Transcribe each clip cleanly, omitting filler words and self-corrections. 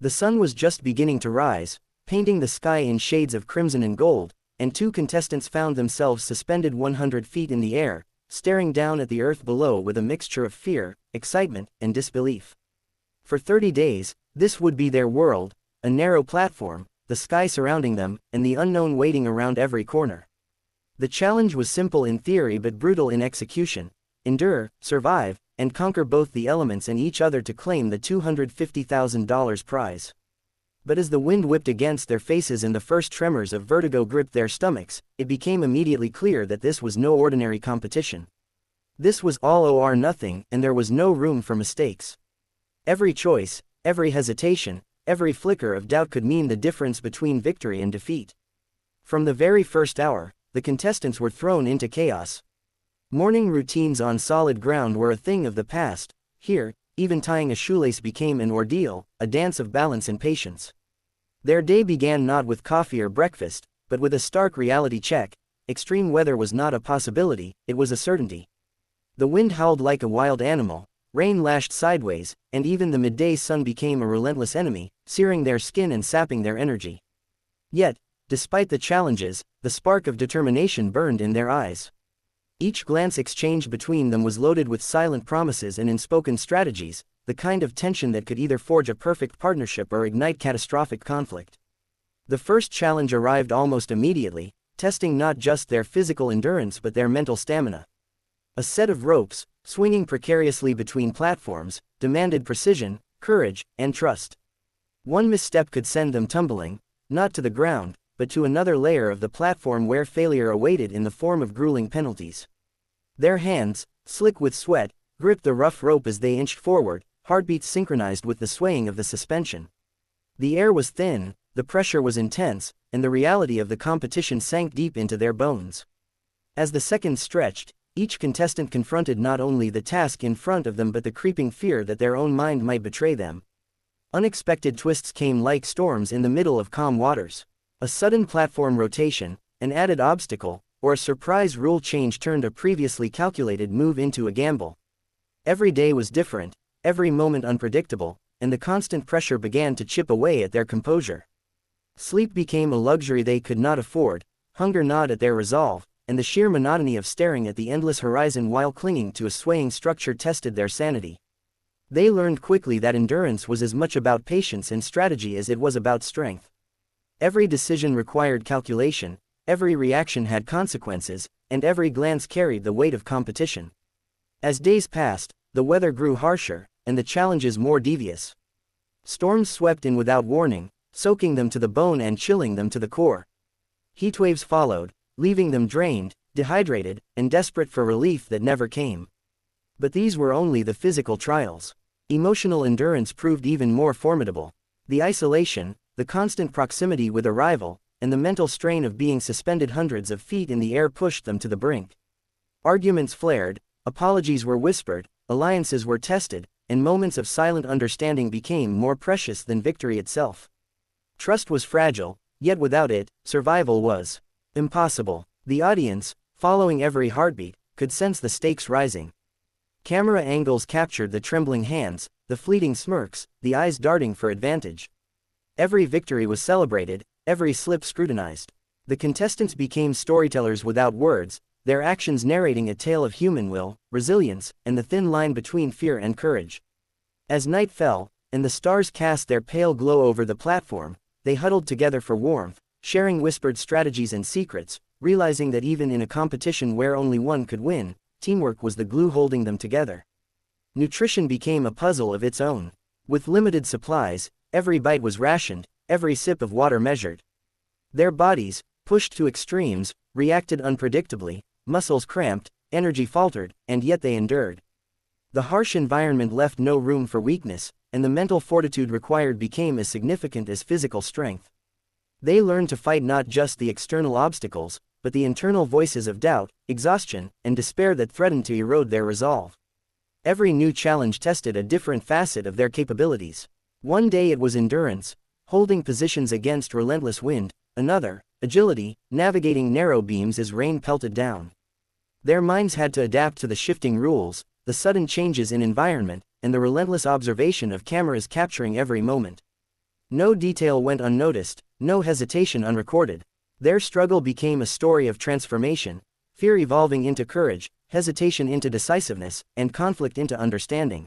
The sun was just beginning to rise, painting the sky in shades of crimson and gold, and two contestants found themselves suspended 100 feet in the air, staring down at the earth below with a mixture of fear, excitement, and disbelief. For 30 days, this would be their world, a narrow platform, the sky surrounding them, and the unknown waiting around every corner. The challenge was simple in theory but brutal in execution: endure, survive, and conquer both the elements and each other to claim the $250,000 prize. But as the wind whipped against their faces and the first tremors of vertigo gripped their stomachs, it became immediately clear that this was no ordinary competition. This was all or nothing, and there was no room for mistakes. Every choice, every hesitation, every flicker of doubt could mean the difference between victory and defeat. From the very first hour, the contestants were thrown into chaos. Morning routines on solid ground were a thing of the past. Here, even tying a shoelace became an ordeal, a dance of balance and patience. Their day began not with coffee or breakfast, but with a stark reality check. Extreme weather was not a possibility, it was a certainty. The wind howled like a wild animal, rain lashed sideways, and even the midday sun became a relentless enemy, searing their skin and sapping their energy. Yet, despite the challenges, the spark of determination burned in their eyes. Each glance exchanged between them was loaded with silent promises and unspoken strategies, the kind of tension that could either forge a perfect partnership or ignite catastrophic conflict. The first challenge arrived almost immediately, testing not just their physical endurance but their mental stamina. A set of ropes, swinging precariously between platforms, demanded precision, courage, and trust. One misstep could send them tumbling, not to the ground, but to another layer of the platform where failure awaited in the form of grueling penalties. Their hands, slick with sweat, gripped the rough rope as they inched forward, heartbeats synchronized with the swaying of the suspension. The air was thin, the pressure was intense, and the reality of the competition sank deep into their bones. As the seconds stretched, each contestant confronted not only the task in front of them but the creeping fear that their own mind might betray them. Unexpected twists came like storms in the middle of calm waters. A sudden platform rotation, an added obstacle, or a surprise rule change turned a previously calculated move into a gamble. Every day was different, every moment unpredictable, and the constant pressure began to chip away at their composure. Sleep became a luxury they could not afford, hunger gnawed at their resolve, and the sheer monotony of staring at the endless horizon while clinging to a swaying structure tested their sanity. They learned quickly that endurance was as much about patience and strategy as it was about strength. Every decision required calculation, every reaction had consequences, and every glance carried the weight of competition. As days passed, the weather grew harsher, and the challenges more devious. Storms swept in without warning, soaking them to the bone and chilling them to the core. Heatwaves followed, leaving them drained, dehydrated, and desperate for relief that never came. But these were only the physical trials. Emotional endurance proved even more formidable. The isolation, the constant proximity with a rival, and the mental strain of being suspended hundreds of feet in the air pushed them to the brink. Arguments flared, apologies were whispered, alliances were tested, and moments of silent understanding became more precious than victory itself. Trust was fragile, yet without it, survival was impossible. The audience, following every heartbeat, could sense the stakes rising. Camera angles captured the trembling hands, the fleeting smirks, the eyes darting for advantage. Every victory was celebrated, every slip scrutinized. The contestants became storytellers without words, their actions narrating a tale of human will, resilience, and the thin line between fear and courage. As night fell, and the stars cast their pale glow over the platform, they huddled together for warmth, sharing whispered strategies and secrets, realizing that even in a competition where only one could win, teamwork was the glue holding them together. Nutrition became a puzzle of its own. With limited supplies, every bite was rationed, every sip of water measured. Their bodies, pushed to extremes, reacted unpredictably, muscles cramped, energy faltered, and yet they endured. The harsh environment left no room for weakness, and the mental fortitude required became as significant as physical strength. They learned to fight not just the external obstacles, but the internal voices of doubt, exhaustion, and despair that threatened to erode their resolve. Every new challenge tested a different facet of their capabilities. One day it was endurance, holding positions against relentless wind; another, agility, navigating narrow beams as rain pelted down. Their minds had to adapt to the shifting rules, the sudden changes in environment, and the relentless observation of cameras capturing every moment. No detail went unnoticed, no hesitation unrecorded. Their struggle became a story of transformation, fear evolving into courage, hesitation into decisiveness, and conflict into understanding.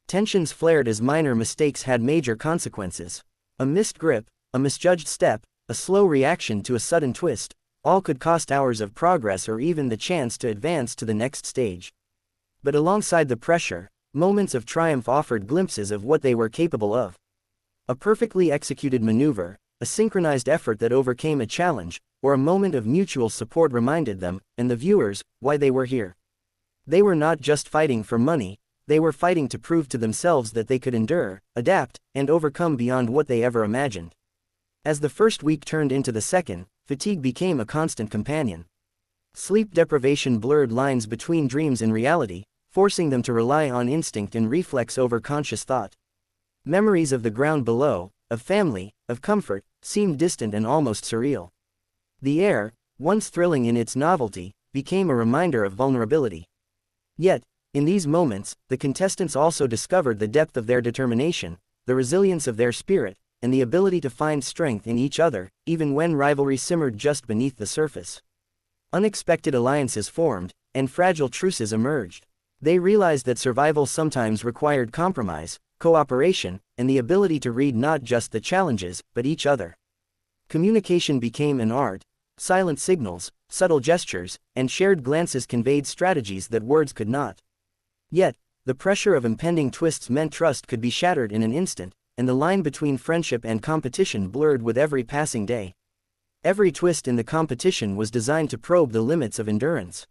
Tensions flared as minor mistakes had major consequences. A missed grip, a misjudged step, a slow reaction to a sudden twist, all could cost hours of progress or even the chance to advance to the next stage. But alongside the pressure, moments of triumph offered glimpses of what they were capable of. A perfectly executed maneuver, a synchronized effort that overcame a challenge, or a moment of mutual support reminded them, and the viewers, why they were here. They were not just fighting for money, they were fighting to prove to themselves that they could endure, adapt, and overcome beyond what they ever imagined. As the first week turned into the second, fatigue became a constant companion. Sleep deprivation blurred lines between dreams and reality, forcing them to rely on instinct and reflex over conscious thought. Memories of the ground below, of family, of comfort, seemed distant and almost surreal. The air, once thrilling in its novelty, became a reminder of vulnerability. Yet, in these moments, the contestants also discovered the depth of their determination, the resilience of their spirit, and the ability to find strength in each other, even when rivalry simmered just beneath the surface. Unexpected alliances formed, and fragile truces emerged. They realized that survival sometimes required compromise, cooperation, and the ability to read not just the challenges, but each other. Communication became an art. Silent signals, subtle gestures, and shared glances conveyed strategies that words could not. Yet, the pressure of impending twists meant trust could be shattered in an instant, and the line between friendship and competition blurred with every passing day. Every twist in the competition was designed to probe the limits of endurance.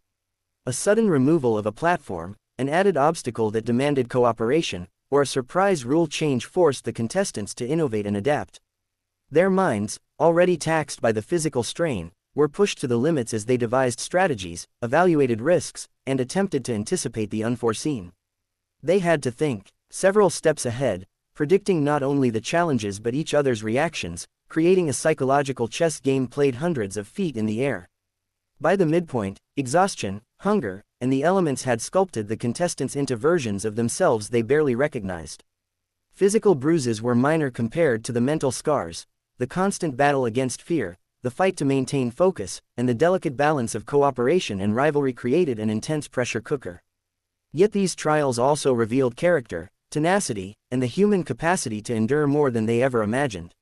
A sudden removal of a platform, an added obstacle that demanded cooperation, or a surprise rule change forced the contestants to innovate and adapt. Their minds, already taxed by the physical strain, were pushed to the limits as they devised strategies, evaluated risks, and attempted to anticipate the unforeseen. They had to think several steps ahead, predicting not only the challenges but each other's reactions, creating a psychological chess game played hundreds of feet in the air. By the midpoint, exhaustion, hunger, and the elements had sculpted the contestants into versions of themselves they barely recognized. Physical bruises were minor compared to the mental scars, the constant battle against fear, the fight to maintain focus, and the delicate balance of cooperation and rivalry created an intense pressure cooker. Yet these trials also revealed character, tenacity, and the human capacity to endure more than they ever imagined.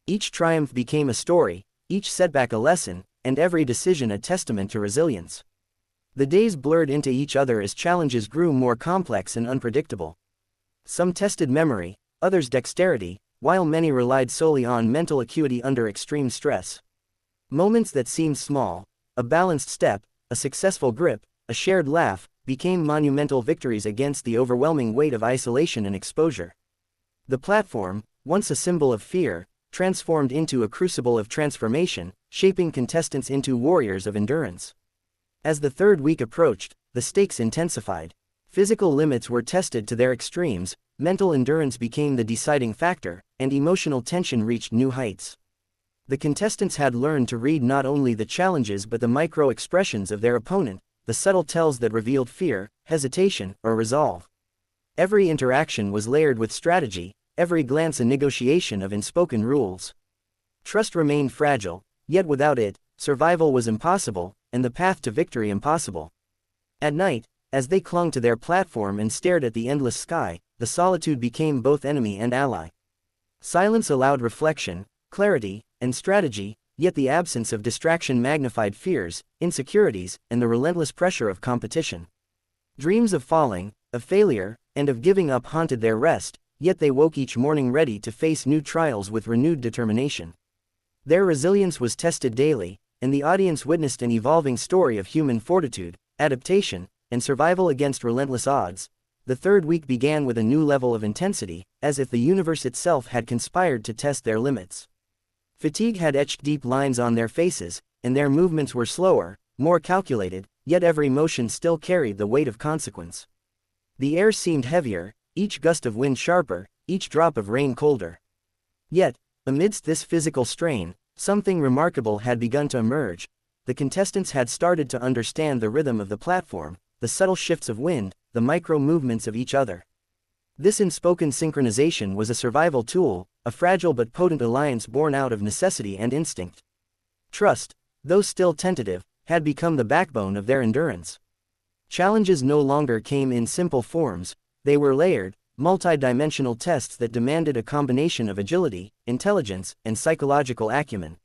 Each triumph became a story, each setback a lesson, and every decision a testament to resilience. The days blurred into each other as challenges grew more complex and unpredictable. Some tested memory, others dexterity, while many relied solely on mental acuity under extreme stress. Moments that seemed small, a balanced step, a successful grip, a shared laugh, became monumental victories against the overwhelming weight of isolation and exposure. The platform, once a symbol of fear, transformed into a crucible of transformation, shaping contestants into warriors of endurance. As the third week approached, the stakes intensified. Physical limits were tested to their extremes, mental endurance became the deciding factor, and emotional tension reached new heights. The contestants had learned to read not only the challenges but the micro-expressions of their opponent, the subtle tells that revealed fear, hesitation, or resolve. Every interaction was layered with strategy, every glance a negotiation of unspoken rules. Trust remained fragile, yet without it, survival was impossible, and the path to victory impossible. At night, as they clung to their platform and stared at the endless sky, the solitude became both enemy and ally. Silence allowed reflection, clarity, and strategy, yet the absence of distraction magnified fears, insecurities, and the relentless pressure of competition. Dreams of falling, of failure, and of giving up haunted their rest, yet they woke each morning ready to face new trials with renewed determination. Their resilience was tested daily, and the audience witnessed an evolving story of human fortitude, adaptation, and survival against relentless odds. The third week began with a new level of intensity, as if the universe itself had conspired to test their limits. Fatigue had etched deep lines on their faces, and their movements were slower, more calculated, yet every motion still carried the weight of consequence. The air seemed heavier, each gust of wind sharper, each drop of rain colder. Yet, amidst this physical strain, something remarkable had begun to emerge. The contestants had started to understand the rhythm of the platform, the subtle shifts of wind, the micro-movements of each other. This unspoken synchronization was a survival tool, a fragile but potent alliance born out of necessity and instinct. Trust, though still tentative, had become the backbone of their endurance. Challenges no longer came in simple forms, they were layered, multi-dimensional tests that demanded a combination of agility, intelligence, and psychological acumen.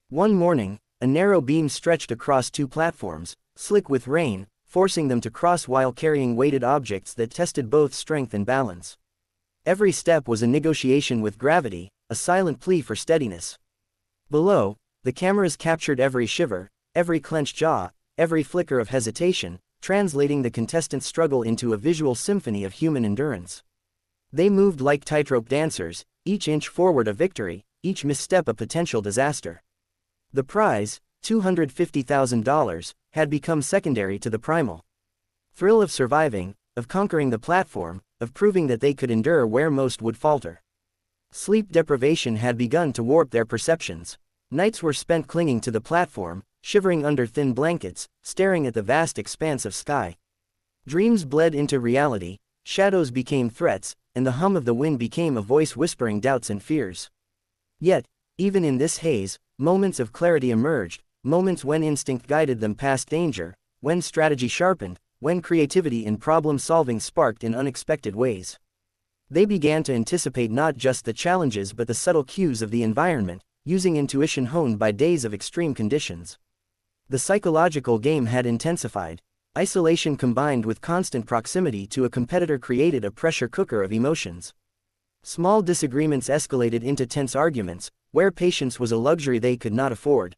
One morning, a narrow beam stretched across two platforms, slick with rain, forcing them to cross while carrying weighted objects that tested both strength and balance. Every step was a negotiation with gravity, a silent plea for steadiness. Below, the cameras captured every shiver, every clenched jaw, every flicker of hesitation, translating the contestants' struggle into a visual symphony of human endurance. They moved like tightrope dancers, each inch forward a victory, each misstep a potential disaster. The prize, $250,000, had become secondary to the primal thrill of surviving, of conquering the platform, of proving that they could endure where most would falter. Sleep deprivation had begun to warp their perceptions. Nights were spent clinging to the platform, shivering under thin blankets, staring at the vast expanse of sky. Dreams bled into reality, shadows became threats, and the hum of the wind became a voice whispering doubts and fears. Yet, even in this haze, moments of clarity emerged, moments when instinct guided them past danger, when strategy sharpened, when creativity in problem-solving sparked in unexpected ways. They began to anticipate not just the challenges but the subtle cues of the environment, using intuition honed by days of extreme conditions. The psychological game had intensified. Isolation combined with constant proximity to a competitor created a pressure cooker of emotions. Small disagreements escalated into tense arguments, where patience was a luxury they could not afford.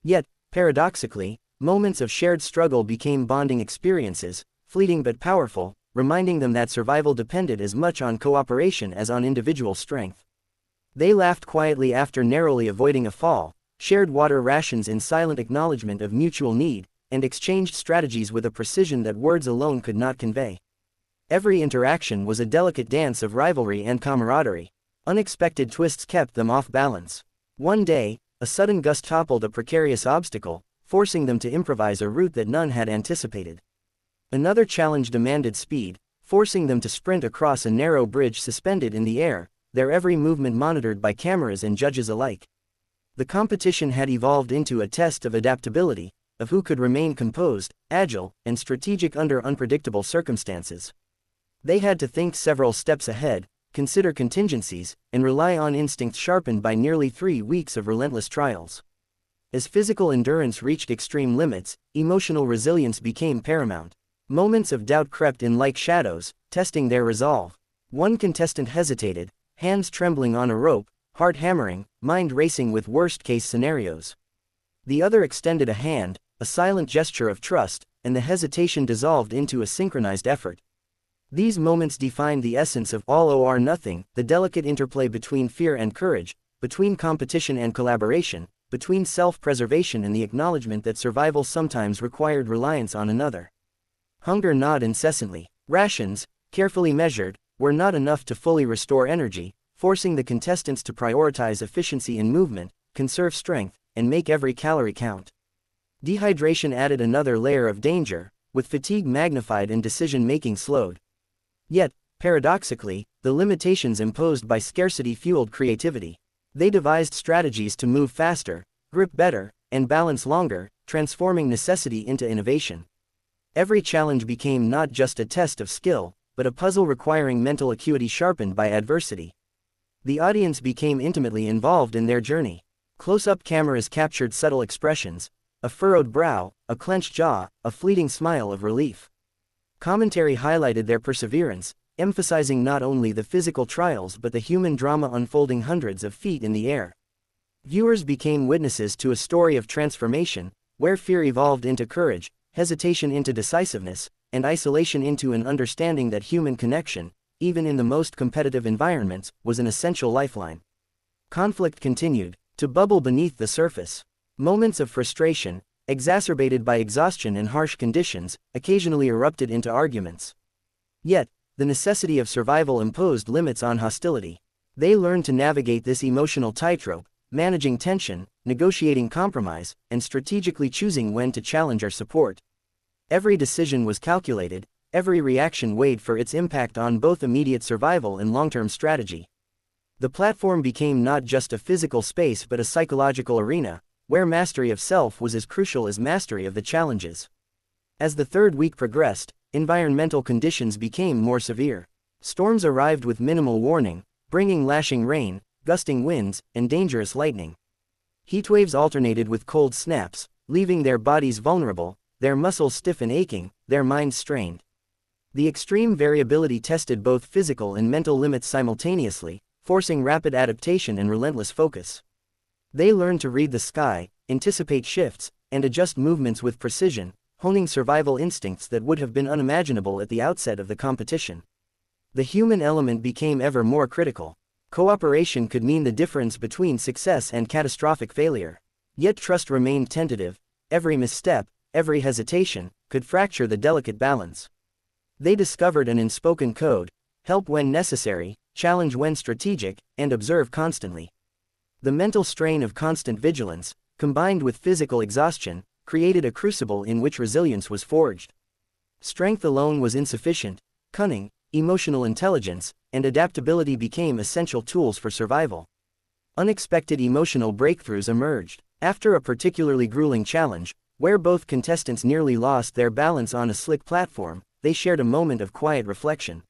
Yet, paradoxically, moments of shared struggle became bonding experiences, fleeting but powerful, reminding them that survival depended as much on cooperation as on individual strength. They laughed quietly after narrowly avoiding a fall, shared water rations in silent acknowledgement of mutual need, and exchanged strategies with a precision that words alone could not convey. Every interaction was a delicate dance of rivalry and camaraderie. Unexpected twists kept them off balance. One day, a sudden gust toppled a precarious obstacle, forcing them to improvise a route that none had anticipated. Another challenge demanded speed, forcing them to sprint across a narrow bridge suspended in the air, their every movement monitored by cameras and judges alike. The competition had evolved into a test of adaptability, of who could remain composed, agile, and strategic under unpredictable circumstances. They had to think several steps ahead, consider contingencies, and rely on instincts sharpened by nearly 3 weeks of relentless trials. As physical endurance reached extreme limits, emotional resilience became paramount. Moments of doubt crept in like shadows, testing their resolve. One contestant hesitated, hands trembling on a rope, heart hammering, mind racing with worst-case scenarios. The other extended a hand, a silent gesture of trust, and the hesitation dissolved into a synchronized effort. These moments defined the essence of all or nothing, the delicate interplay between fear and courage, between competition and collaboration, between self-preservation and the acknowledgement that survival sometimes required reliance on another. Hunger gnawed incessantly. Rations, carefully measured, were not enough to fully restore energy, forcing the contestants to prioritize efficiency in movement, conserve strength, and make every calorie count. Dehydration added another layer of danger, with fatigue magnified and decision-making slowed. Yet, paradoxically, the limitations imposed by scarcity fueled creativity. They devised strategies to move faster, grip better, and balance longer, transforming necessity into innovation. Every challenge became not just a test of skill, but a puzzle requiring mental acuity sharpened by adversity. The audience became intimately involved in their journey. Close-up cameras captured subtle expressions, a furrowed brow, a clenched jaw, a fleeting smile of relief. Commentary highlighted their perseverance, emphasizing not only the physical trials but the human drama unfolding hundreds of feet in the air. Viewers became witnesses to a story of transformation, where fear evolved into courage, hesitation into decisiveness, and isolation into an understanding that human connection, even in the most competitive environments, was an essential lifeline. Conflict continued to bubble beneath the surface. Moments of frustration, exacerbated by exhaustion and harsh conditions, occasionally erupted into arguments. Yet, the necessity of survival imposed limits on hostility. They learned to navigate this emotional tightrope, managing tension, negotiating compromise, and strategically choosing when to challenge or support. Every decision was calculated, every reaction weighed for its impact on both immediate survival and long-term strategy. The platform became not just a physical space but a psychological arena, where mastery of self was as crucial as mastery of the challenges. As the third week progressed, environmental conditions became more severe. Storms arrived with minimal warning, bringing lashing rain, gusting winds, and dangerous lightning. Heatwaves alternated with cold snaps, leaving their bodies vulnerable, their muscles stiff and aching, their minds strained. The extreme variability tested both physical and mental limits simultaneously, forcing rapid adaptation and relentless focus. They learned to read the sky, anticipate shifts, and adjust movements with precision, honing survival instincts that would have been unimaginable at the outset of the competition. The human element became ever more critical. Cooperation could mean the difference between success and catastrophic failure. Yet trust remained tentative. Every misstep, every hesitation, could fracture the delicate balance. They discovered an unspoken code: help when necessary, challenge when strategic, and observe constantly. The mental strain of constant vigilance, combined with physical exhaustion, created a crucible in which resilience was forged. Strength alone was insufficient. Cunning, emotional intelligence, and adaptability became essential tools for survival. Unexpected emotional breakthroughs emerged. After a particularly grueling challenge, where both contestants nearly lost their balance on a slick platform, they shared a moment of quiet reflection.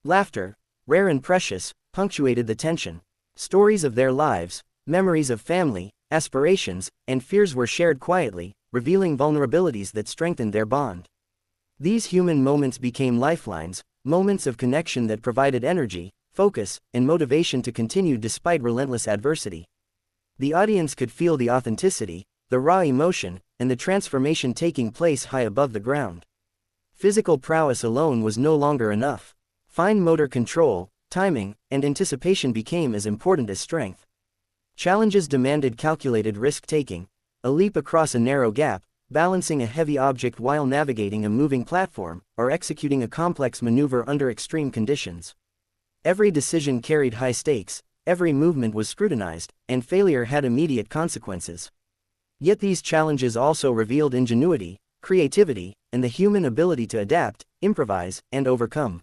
Laughter, rare and precious, punctuated the tension. Stories of their lives, memories of family, aspirations, and fears were shared quietly, revealing vulnerabilities that strengthened their bond. These human moments became lifelines, moments of connection that provided energy, focus, and motivation to continue despite relentless adversity. The audience could feel the authenticity, the raw emotion, and the transformation taking place high above the ground. Physical prowess alone was no longer enough. Fine motor control, timing, and anticipation became as important as strength. Challenges demanded calculated risk-taking, a leap across a narrow gap, balancing a heavy object while navigating a moving platform, or executing a complex maneuver under extreme conditions. Every decision carried high stakes, every movement was scrutinized, and failure had immediate consequences. Yet these challenges also revealed ingenuity, creativity, and the human ability to adapt, improvise, and overcome.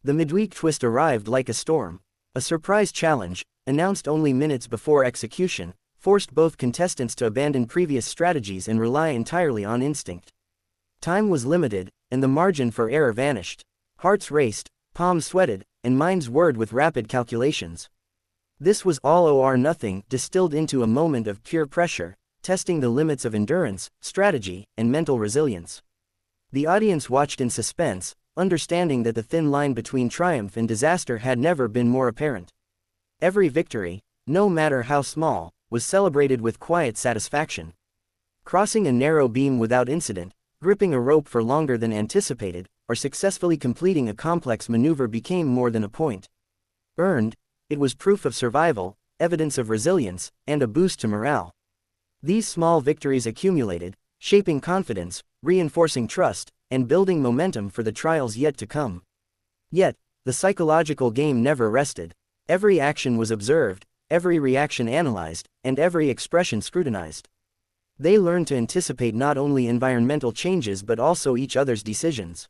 The midweek twist arrived like a storm. A surprise challenge, announced only minutes before execution, forced both contestants to abandon previous strategies and rely entirely on instinct. Time was limited, and the margin for error vanished. Hearts raced, palms sweated, and minds whirred with rapid calculations. This was all or nothing, distilled into a moment of pure pressure, testing the limits of endurance, strategy, and mental resilience. The audience watched in suspense, understanding that the thin line between triumph and disaster had never been more apparent. Every victory, no matter how small, was celebrated with quiet satisfaction. Crossing a narrow beam without incident, gripping a rope for longer than anticipated, or successfully completing a complex maneuver became more than a point earned. It was proof of survival, evidence of resilience, and a boost to morale. These small victories accumulated, shaping confidence, reinforcing trust, and building momentum for the trials yet to come. Yet, the psychological game never rested. Every action was observed, every reaction analyzed, and every expression scrutinized. They learned to anticipate not only environmental changes but also each other's decisions.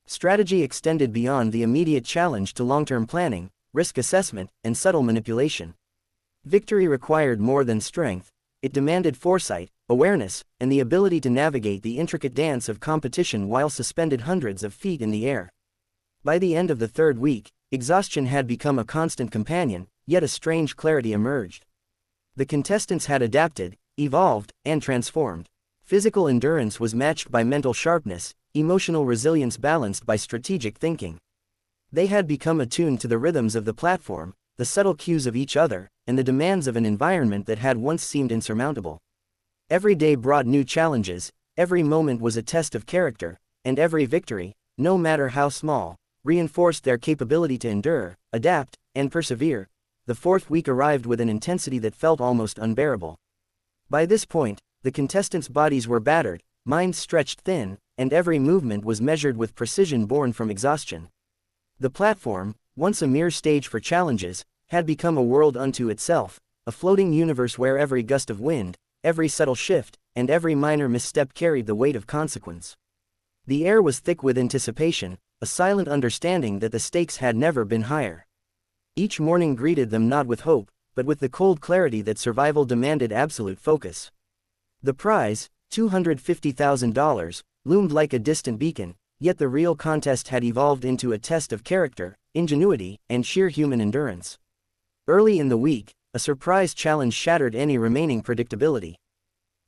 Strategy extended beyond the immediate challenge to long-term planning, risk assessment, and subtle manipulation. Victory required more than strength. It demanded foresight, awareness, and the ability to navigate the intricate dance of competition while suspended hundreds of feet in the air. By the end of the third week, exhaustion had become a constant companion, yet a strange clarity emerged. The contestants had adapted, evolved, and transformed. Physical endurance was matched by mental sharpness, emotional resilience balanced by strategic thinking. They had become attuned to the rhythms of the platform, the subtle cues of each other, and the demands of an environment that had once seemed insurmountable. Every day brought new challenges, every moment was a test of character, and every victory, no matter how small, reinforced their capability to endure, adapt, and persevere. The fourth week arrived with an intensity that felt almost unbearable. By this point, the contestants' bodies were battered, minds stretched thin, and every movement was measured with precision born from exhaustion. The platform, once a mere stage for challenges, had become a world unto itself, a floating universe where every gust of wind, every subtle shift, and every minor misstep carried the weight of consequence. The air was thick with anticipation, a silent understanding that the stakes had never been higher. Each morning greeted them not with hope, but with the cold clarity that survival demanded absolute focus. The prize, $250,000, loomed like a distant beacon, yet the real contest had evolved into a test of character, ingenuity, and sheer human endurance. Early in the week, a surprise challenge shattered any remaining predictability.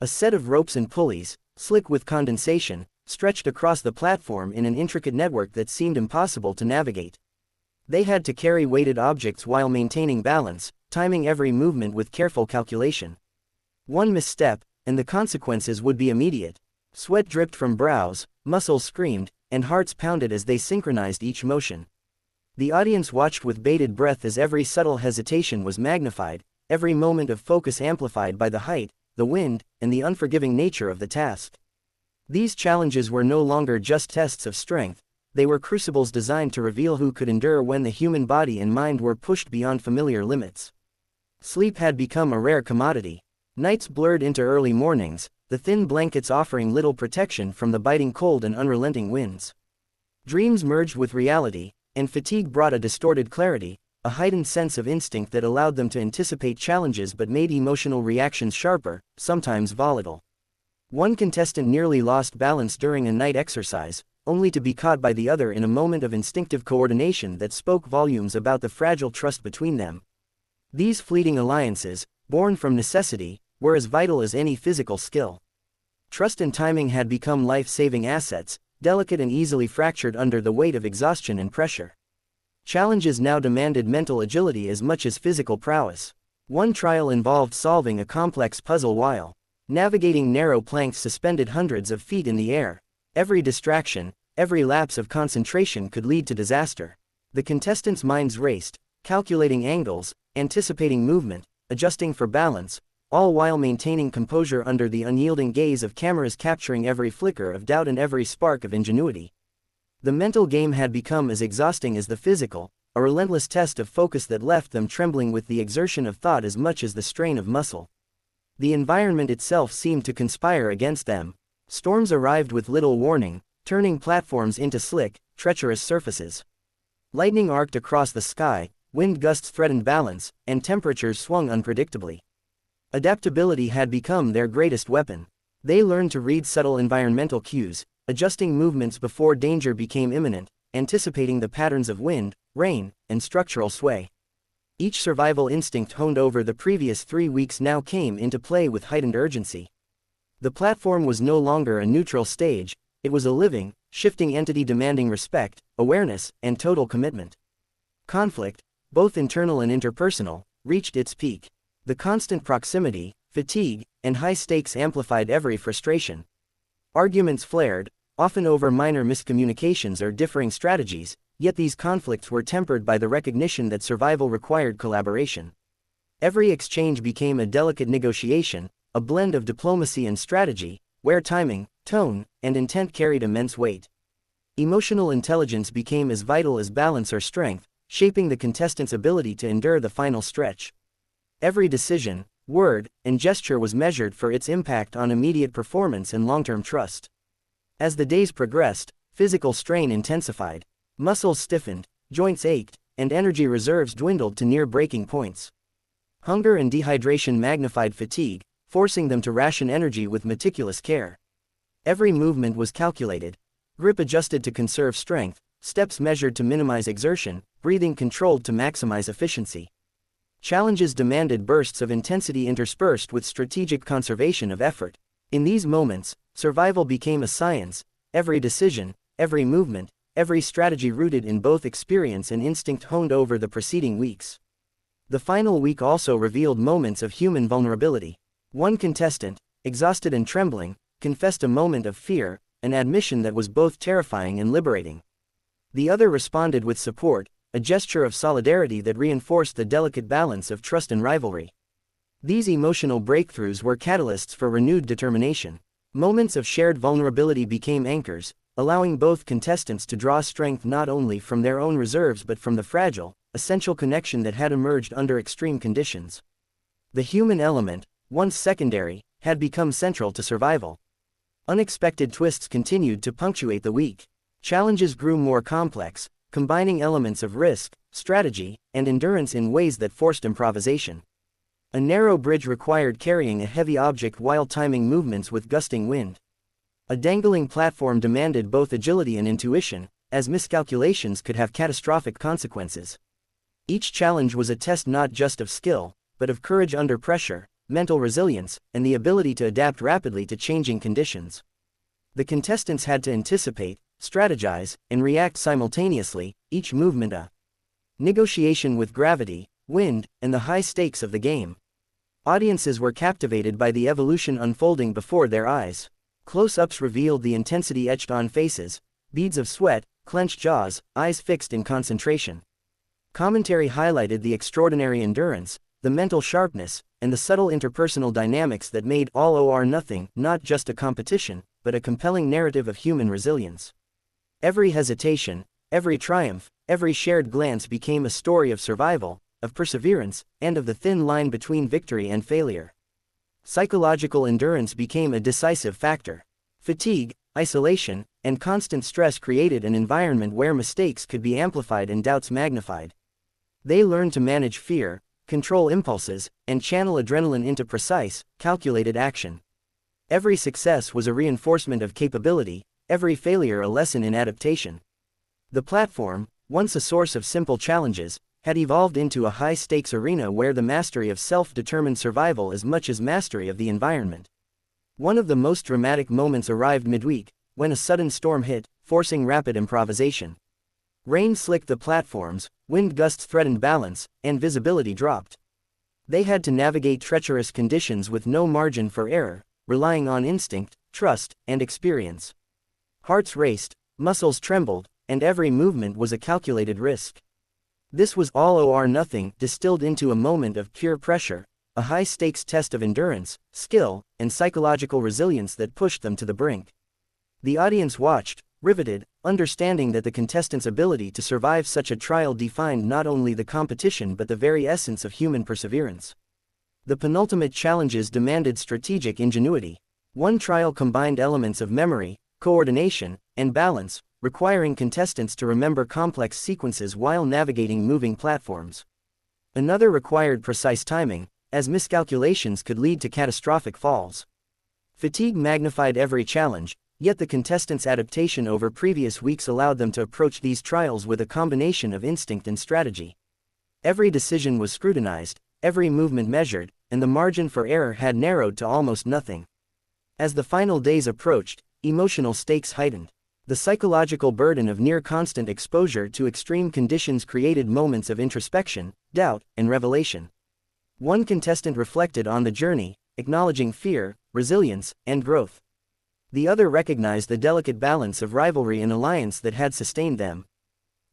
A set of ropes and pulleys, slick with condensation, stretched across the platform in an intricate network that seemed impossible to navigate. They had to carry weighted objects while maintaining balance, timing every movement with careful calculation. One misstep, and the consequences would be immediate. Sweat dripped from brows, muscles screamed, and hearts pounded as they synchronized each motion. The audience watched with bated breath as every subtle hesitation was magnified, every moment of focus amplified by the height, the wind, and the unforgiving nature of the task. These challenges were no longer just tests of strength, they were crucibles designed to reveal who could endure when the human body and mind were pushed beyond familiar limits. Sleep had become a rare commodity. Nights blurred into early mornings, the thin blankets offering little protection from the biting cold and unrelenting winds. Dreams merged with reality, and fatigue brought a distorted clarity, a heightened sense of instinct that allowed them to anticipate challenges but made emotional reactions sharper, sometimes volatile. One contestant nearly lost balance during a night exercise, only to be caught by the other in a moment of instinctive coordination that spoke volumes about the fragile trust between them. These fleeting alliances, born from necessity, were as vital as any physical skill. Trust and timing had become life-saving assets, delicate and easily fractured under the weight of exhaustion and pressure. Challenges now demanded mental agility as much as physical prowess. One trial involved solving a complex puzzle while navigating narrow planks suspended hundreds of feet in the air. Every distraction, every lapse of concentration could lead to disaster. The contestants' minds raced, calculating angles, anticipating movement, adjusting for balance, all while maintaining composure under the unyielding gaze of cameras capturing every flicker of doubt and every spark of ingenuity. The mental game had become as exhausting as the physical, a relentless test of focus that left them trembling with the exertion of thought as much as the strain of muscle. The environment itself seemed to conspire against them. Storms arrived with little warning, turning platforms into slick, treacherous surfaces. Lightning arced across the sky, wind gusts threatened balance, and temperatures swung unpredictably. Adaptability had become their greatest weapon. They learned to read subtle environmental cues, adjusting movements before danger became imminent, anticipating the patterns of wind, rain, and structural sway. Each survival instinct honed over the previous 3 weeks now came into play with heightened urgency. The platform was no longer a neutral stage, it was a living, shifting entity demanding respect, awareness, and total commitment. Conflict, both internal and interpersonal, reached its peak. The constant proximity, fatigue, and high stakes amplified every frustration. Arguments flared, often over minor miscommunications or differing strategies, yet these conflicts were tempered by the recognition that survival required collaboration. Every exchange became a delicate negotiation, a blend of diplomacy and strategy, where timing, tone, and intent carried immense weight. Emotional intelligence became as vital as balance or strength, shaping the contestants' ability to endure the final stretch. Every decision, word, and gesture was measured for its impact on immediate performance and long-term trust. As the days progressed, physical strain intensified. Muscles stiffened, joints ached, and energy reserves dwindled to near breaking points. Hunger and dehydration magnified fatigue, forcing them to ration energy with meticulous care. Every movement was calculated, grip adjusted to conserve strength, steps measured to minimize exertion, breathing controlled to maximize efficiency. Challenges demanded bursts of intensity interspersed with strategic conservation of effort. In these moments, survival became a science, every decision, every movement, every strategy rooted in both experience and instinct honed over the preceding weeks. The final week also revealed moments of human vulnerability. One contestant, exhausted and trembling, confessed a moment of fear, an admission that was both terrifying and liberating. The other responded with support, a gesture of solidarity that reinforced the delicate balance of trust and rivalry. These emotional breakthroughs were catalysts for renewed determination. Moments of shared vulnerability became anchors, allowing both contestants to draw strength not only from their own reserves but from the fragile, essential connection that had emerged under extreme conditions. The human element, once secondary, had become central to survival. Unexpected twists continued to punctuate the week. Challenges grew more complex, combining elements of risk, strategy, and endurance in ways that forced improvisation. A narrow bridge required carrying a heavy object while timing movements with gusting wind. A dangling platform demanded both agility and intuition, as miscalculations could have catastrophic consequences. Each challenge was a test not just of skill, but of courage under pressure, mental resilience, and the ability to adapt rapidly to changing conditions. The contestants had to anticipate, strategize, and react simultaneously, each movement a negotiation with gravity, wind, and the high stakes of the game. Audiences were captivated by the evolution unfolding before their eyes. Close-ups revealed the intensity etched on faces, beads of sweat, clenched jaws, eyes fixed in concentration. Commentary highlighted the extraordinary endurance, the mental sharpness, and the subtle interpersonal dynamics that made All or Nothing not just a competition, but a compelling narrative of human resilience. Every hesitation, every triumph, every shared glance became a story of survival, of perseverance, and of the thin line between victory and failure. Psychological endurance became a decisive factor. Fatigue, isolation, and constant stress created an environment where mistakes could be amplified and doubts magnified. They learned to manage fear, control impulses, and channel adrenaline into precise, calculated action. Every success was a reinforcement of capability, every failure a lesson in adaptation. The platform, once a source of simple challenges, had evolved into a high-stakes arena where the mastery of self determined survival as much as mastery of the environment. One of the most dramatic moments arrived midweek, when a sudden storm hit, forcing rapid improvisation. Rain slicked the platforms, wind gusts threatened balance, and visibility dropped. They had to navigate treacherous conditions with no margin for error, relying on instinct, trust, and experience. Hearts raced, muscles trembled, and every movement was a calculated risk. This was All or Nothing distilled into a moment of pure pressure, a high-stakes test of endurance, skill, and psychological resilience that pushed them to the brink. The audience watched, riveted, understanding that the contestants' ability to survive such a trial defined not only the competition but the very essence of human perseverance. The penultimate challenges demanded strategic ingenuity. One trial combined elements of memory, coordination, and balance, requiring contestants to remember complex sequences while navigating moving platforms. Another required precise timing, as miscalculations could lead to catastrophic falls. Fatigue magnified every challenge, yet the contestants' adaptation over previous weeks allowed them to approach these trials with a combination of instinct and strategy. Every decision was scrutinized, every movement measured, and the margin for error had narrowed to almost nothing. As the final days approached, emotional stakes heightened. The psychological burden of near-constant exposure to extreme conditions created moments of introspection, doubt, and revelation. One contestant reflected on the journey, acknowledging fear, resilience, and growth. The other recognized the delicate balance of rivalry and alliance that had sustained them.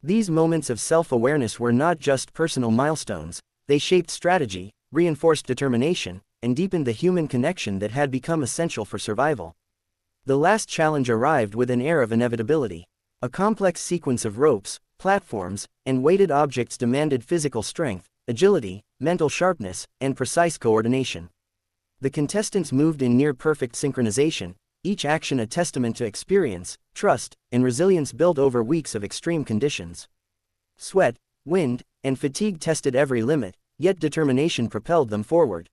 These moments of self-awareness were not just personal milestones, they shaped strategy, reinforced determination, and deepened the human connection that had become essential for survival. The last challenge arrived with an air of inevitability. A complex sequence of ropes, platforms, and weighted objects demanded physical strength, agility, mental sharpness, and precise coordination. The contestants moved in near-perfect synchronization, each action a testament to experience, trust, and resilience built over weeks of extreme conditions. Sweat, wind, and fatigue tested every limit, yet determination propelled them forward.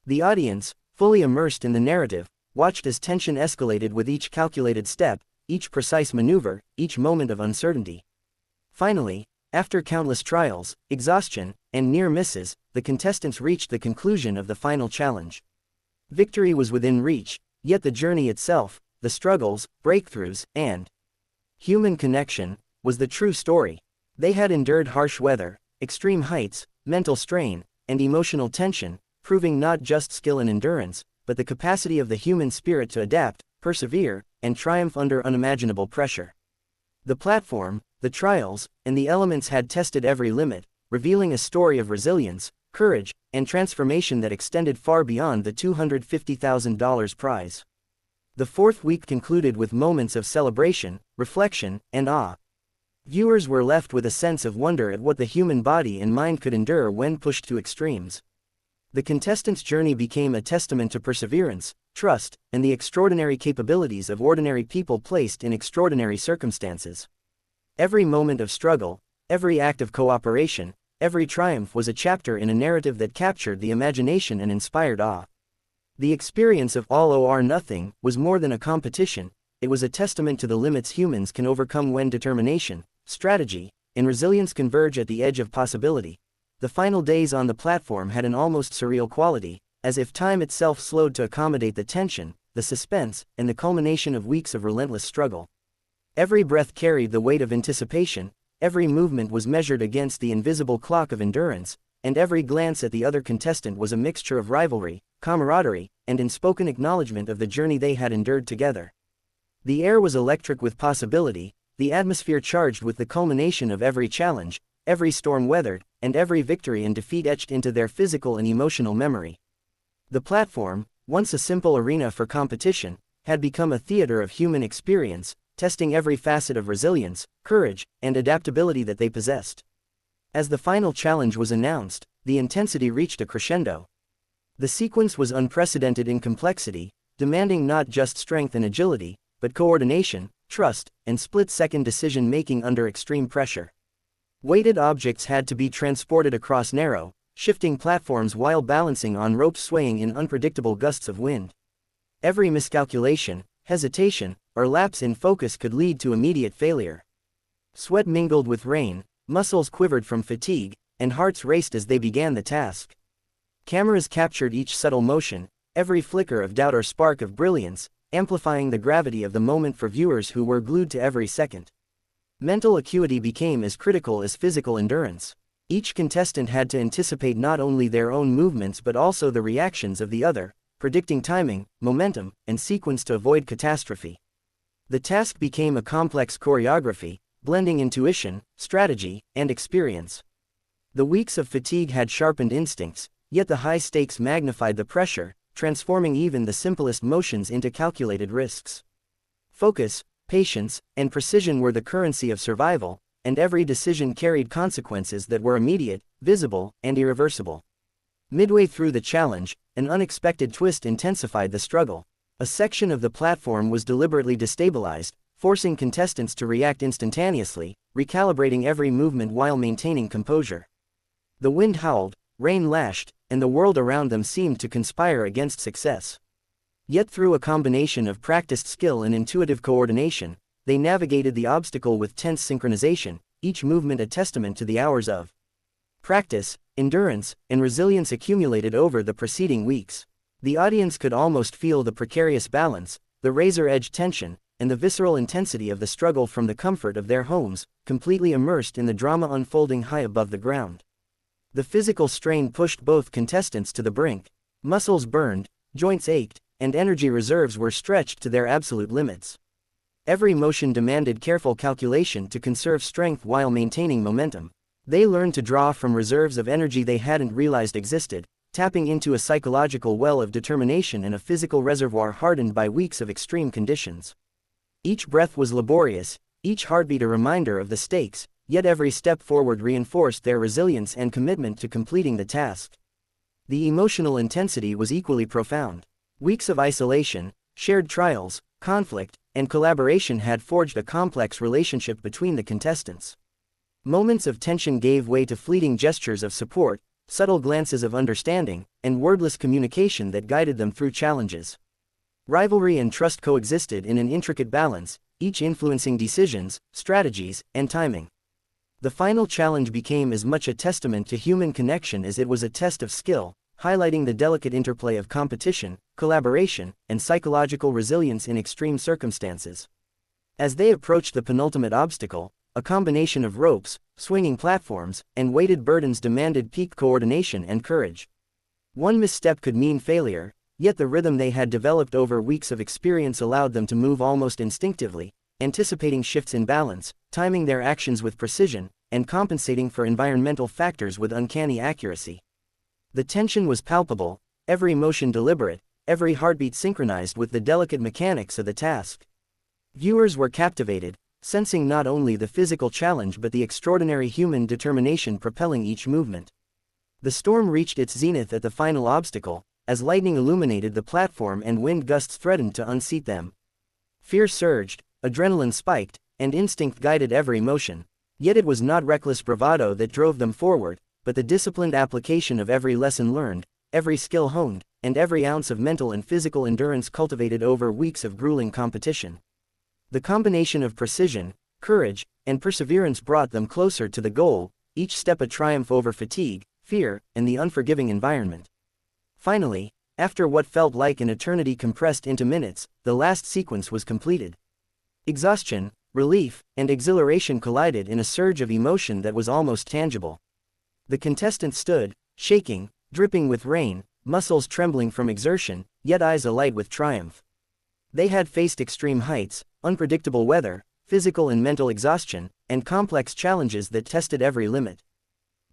The audience, fully immersed in the narrative, watched as tension escalated with each calculated step, each precise maneuver, each moment of uncertainty. Finally, after countless trials, exhaustion, and near misses, the contestants reached the conclusion of the final challenge. Victory was within reach, yet the journey itself, the struggles, breakthroughs, and human connection, was the true story. They had endured harsh weather, extreme heights, mental strain, and emotional tension, proving not just skill and endurance, but the capacity of the human spirit to adapt, persevere, and triumph under unimaginable pressure. The platform, the trials, and the elements had tested every limit, revealing a story of resilience, courage, and transformation that extended far beyond the $250,000 prize. The fourth week concluded with moments of celebration, reflection, and awe. Viewers were left with a sense of wonder at what the human body and mind could endure when pushed to extremes. The contestants' journey became a testament to perseverance, trust, and the extraordinary capabilities of ordinary people placed in extraordinary circumstances. Every moment of struggle, every act of cooperation, every triumph was a chapter in a narrative that captured the imagination and inspired awe. The experience of All or Nothing was more than a competition, it was a testament to the limits humans can overcome when determination, strategy, and resilience converge at the edge of possibility. The final days on the platform had an almost surreal quality, as if time itself slowed to accommodate the tension, the suspense, and the culmination of weeks of relentless struggle. Every breath carried the weight of anticipation, every movement was measured against the invisible clock of endurance, and every glance at the other contestant was a mixture of rivalry, camaraderie, and unspoken acknowledgement of the journey they had endured together. The air was electric with possibility, the atmosphere charged with the culmination of every challenge, every storm weathered, and every victory and defeat etched into their physical and emotional memory. The platform, once a simple arena for competition, had become a theater of human experience, testing every facet of resilience, courage, and adaptability that they possessed. As the final challenge was announced, the intensity reached a crescendo. The sequence was unprecedented in complexity, demanding not just strength and agility, but coordination, trust, and split-second decision-making under extreme pressure. Weighted objects had to be transported across narrow, shifting platforms while balancing on ropes swaying in unpredictable gusts of wind. Every miscalculation, hesitation, or lapse in focus could lead to immediate failure. Sweat mingled with rain, muscles quivered from fatigue, and hearts raced as they began the task. Cameras captured each subtle motion, every flicker of doubt or spark of brilliance, amplifying the gravity of the moment for viewers who were glued to every second. Mental acuity became as critical as physical endurance. Each contestant had to anticipate not only their own movements but also the reactions of the other, predicting timing, momentum, and sequence to avoid catastrophe. The task became a complex choreography, blending intuition, strategy, and experience. The weeks of fatigue had sharpened instincts, yet the high stakes magnified the pressure, transforming even the simplest motions into calculated risks. Focus, patience, and precision were the currency of survival, and every decision carried consequences that were immediate, visible, and irreversible. Midway through the challenge, an unexpected twist intensified the struggle. A section of the platform was deliberately destabilized, forcing contestants to react instantaneously, recalibrating every movement while maintaining composure. The wind howled, rain lashed, and the world around them seemed to conspire against success. Yet through a combination of practiced skill and intuitive coordination, they navigated the obstacle with tense synchronization, each movement a testament to the hours of practice, endurance, and resilience accumulated over the preceding weeks. The audience could almost feel the precarious balance, the razor-edge tension, and the visceral intensity of the struggle from the comfort of their homes, completely immersed in the drama unfolding high above the ground. The physical strain pushed both contestants to the brink. Muscles burned, joints ached, and energy reserves were stretched to their absolute limits. Every motion demanded careful calculation to conserve strength while maintaining momentum. They learned to draw from reserves of energy they hadn't realized existed, tapping into a psychological well of determination and a physical reservoir hardened by weeks of extreme conditions. Each breath was laborious, each heartbeat a reminder of the stakes, yet every step forward reinforced their resilience and commitment to completing the task. The emotional intensity was equally profound. Weeks of isolation, shared trials, conflict, and collaboration had forged a complex relationship between the contestants. Moments of tension gave way to fleeting gestures of support, subtle glances of understanding, and wordless communication that guided them through challenges. Rivalry and trust coexisted in an intricate balance, each influencing decisions, strategies, and timing. The final challenge became as much a testament to human connection as it was a test of skill, highlighting the delicate interplay of competition, collaboration, and psychological resilience in extreme circumstances. As they approached the penultimate obstacle, a combination of ropes, swinging platforms, and weighted burdens demanded peak coordination and courage. One misstep could mean failure, yet the rhythm they had developed over weeks of experience allowed them to move almost instinctively, anticipating shifts in balance, timing their actions with precision, and compensating for environmental factors with uncanny accuracy. The tension was palpable, every motion deliberate, every heartbeat synchronized with the delicate mechanics of the task. Viewers were captivated, sensing not only the physical challenge but the extraordinary human determination propelling each movement. The storm reached its zenith at the final obstacle, as lightning illuminated the platform and wind gusts threatened to unseat them. Fear surged, adrenaline spiked, and instinct guided every motion. Yet it was not reckless bravado that drove them forward, but the disciplined application of every lesson learned, every skill honed, and every ounce of mental and physical endurance cultivated over weeks of grueling competition. The combination of precision, courage, and perseverance brought them closer to the goal, each step a triumph over fatigue, fear, and the unforgiving environment. Finally, after what felt like an eternity compressed into minutes, the last sequence was completed. Exhaustion, relief, and exhilaration collided in a surge of emotion that was almost tangible. The contestants stood, shaking, dripping with rain, muscles trembling from exertion, yet eyes alight with triumph. They had faced extreme heights, unpredictable weather, physical and mental exhaustion, and complex challenges that tested every limit.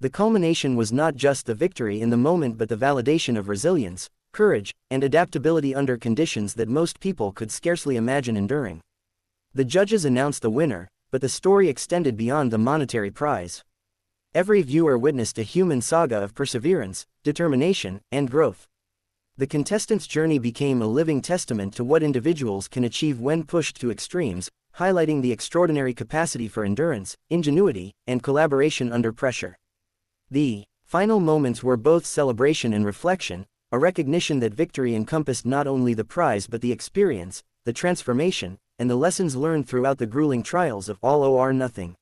The culmination was not just the victory in the moment but the validation of resilience, courage, and adaptability under conditions that most people could scarcely imagine enduring. The judges announced the winner, but the story extended beyond the monetary prize. Every viewer witnessed a human saga of perseverance, determination, and growth. The contestants' journey became a living testament to what individuals can achieve when pushed to extremes, highlighting the extraordinary capacity for endurance, ingenuity, and collaboration under pressure. The final moments were both celebration and reflection, a recognition that victory encompassed not only the prize but the experience, the transformation, and the lessons learned throughout the grueling trials of All or Nothing.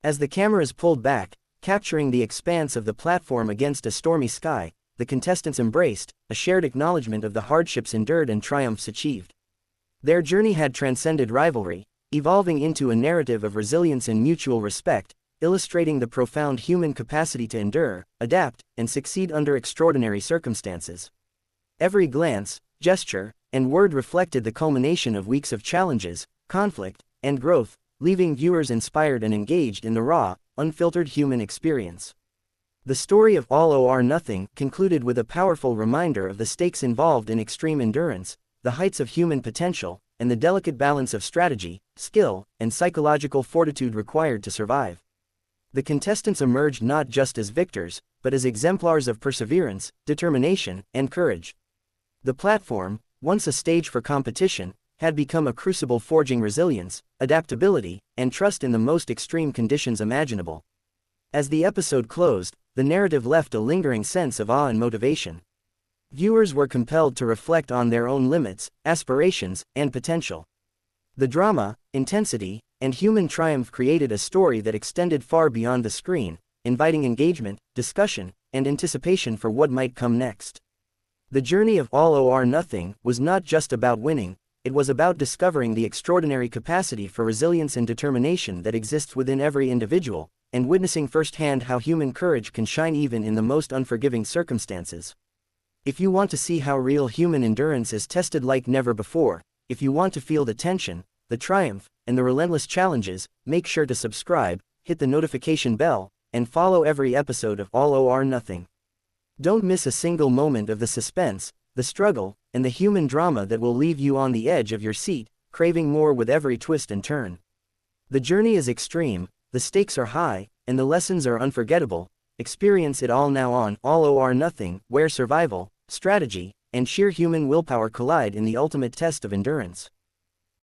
As the cameras pulled back, capturing the expanse of the platform against a stormy sky, the contestants embraced a shared acknowledgement of the hardships endured and triumphs achieved. Their journey had transcended rivalry, evolving into a narrative of resilience and mutual respect, illustrating the profound human capacity to endure, adapt, and succeed under extraordinary circumstances. Every glance, gesture, and word reflected the culmination of weeks of challenges, conflict, and growth, leaving viewers inspired and engaged in the raw, unfiltered human experience. The story of All or Nothing concluded with a powerful reminder of the stakes involved in extreme endurance, the heights of human potential, and the delicate balance of strategy, skill, and psychological fortitude required to survive. The contestants emerged not just as victors, but as exemplars of perseverance, determination, and courage. The platform, once a stage for competition, had become a crucible forging resilience, adaptability, and trust in the most extreme conditions imaginable. As the episode closed, the narrative left a lingering sense of awe and motivation. Viewers were compelled to reflect on their own limits, aspirations, and potential. The drama, intensity, and human triumph created a story that extended far beyond the screen, inviting engagement, discussion, and anticipation for what might come next. The journey of All or Nothing was not just about winning, it was about discovering the extraordinary capacity for resilience and determination that exists within every individual, and witnessing firsthand how human courage can shine even in the most unforgiving circumstances. If you want to see how real human endurance is tested like never before, if you want to feel the tension, the triumph, and the relentless challenges, make sure to subscribe, hit the notification bell, and follow every episode of All or Nothing. Don't miss a single moment of the suspense, the struggle, and the human drama that will leave you on the edge of your seat, craving more with every twist and turn. The journey is extreme, the stakes are high, and the lessons are unforgettable. Experience it all now on All or Nothing, where survival, strategy, and sheer human willpower collide in the ultimate test of endurance.